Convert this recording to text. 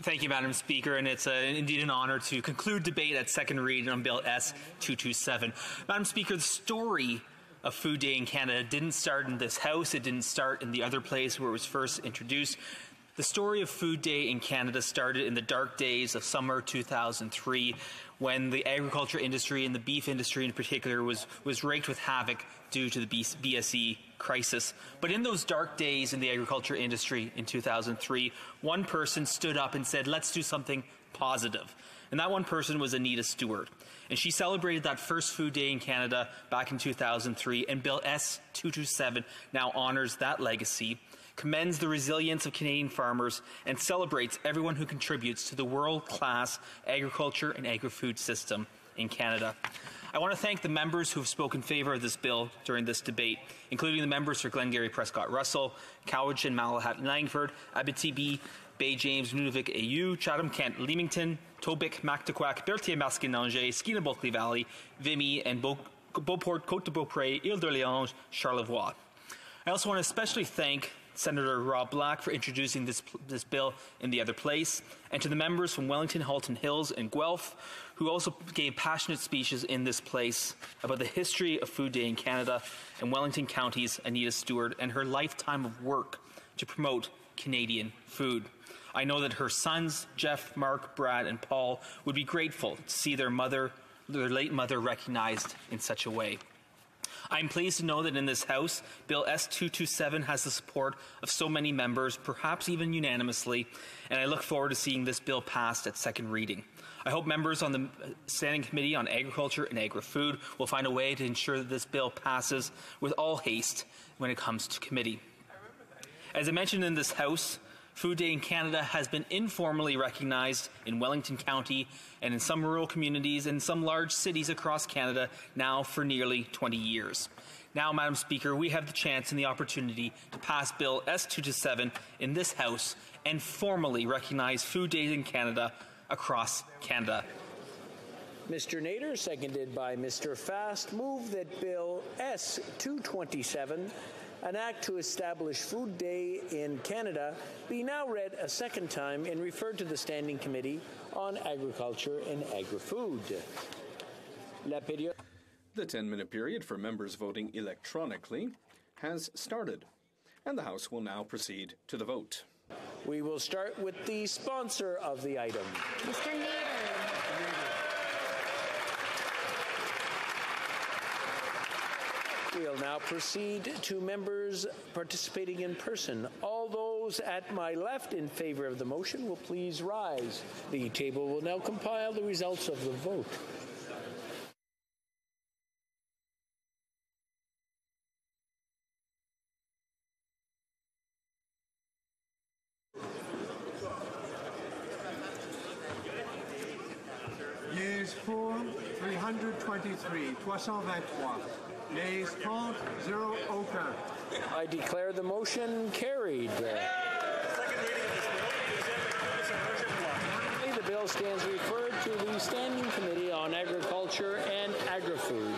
Thank you, Madam Speaker, and it's indeed an honour to conclude debate at second reading on Bill S-227. Madam Speaker, the story of Food Day in Canada didn't start in this House. It didn't start in the other place where it was first introduced. The story of Food Day in Canada started in the dark days of summer 2003, when the agriculture industry and the beef industry in particular was raked with havoc due to the BSE crisis. But in those dark days in the agriculture industry in 2003, one person stood up and said, let's do something positive. And that one person was Anita Stewart. And she celebrated that first Food Day in Canada back in 2003, and Bill S-227 now honours that legacy, commends the resilience of Canadian farmers, and celebrates everyone who contributes to the world-class agriculture and agri-food system in Canada. I want to thank the members who have spoken in favour of this bill during this debate, including the members for Glengarry Prescott Russell, Cowichan, Malahat, Langford, Abitibi, Bay James, Nunavik, AU, Chatham, Kent, Leamington, Tobic, Mactaquac, Berthier, Masquinongé, Skeena, Bulkley Valley, Vimy, and Beauport, Côte-de-Beaupré, Ile-de-Orléans, Charlevoix. I also want to especially thank Senator Rob Black for introducing this bill in the other place, and to the members from Wellington, Halton Hills, and Guelph, who also gave passionate speeches in this place about the history of Food Day in Canada, and Wellington County's Anita Stewart and her lifetime of work to promote Canadian food. I know that her sons, Jeff, Mark, Brad, and Paul, would be grateful to see their late mother recognized in such a way. I'm pleased to know that in this House, Bill S-227 has the support of so many members, perhaps even unanimously, and I look forward to seeing this bill passed at second reading. I hope members on the Standing Committee on Agriculture and Agri-Food will find a way to ensure that this bill passes with all haste when it comes to committee. As I mentioned in this House, Food Day in Canada has been informally recognized in Wellington County and in some rural communities and some large cities across Canada now for nearly 20 years. Now, Madam Speaker, we have the chance and the opportunity to pass Bill S-227 in this House and formally recognize Food Day in Canada across Canada. Mr. Nader, seconded by Mr. Fast, move that Bill S-227, an act to establish Food Day in Canada, be now read a second time and referred to the Standing Committee on Agriculture and Agri-Food. The 10-minute period for members voting electronically has started, and the House will now proceed to the vote. We will start with the sponsor of the item. Mr. Nader. We'll now proceed to members participating in person. All those at my left in favor of the motion will please rise. The table will now compile the results of the vote. Yeas pour 323, 323. Nays 30, 0 aucun. I declare the motion carried. The bill stands referred to the Standing Committee on Agriculture and Agri-Food.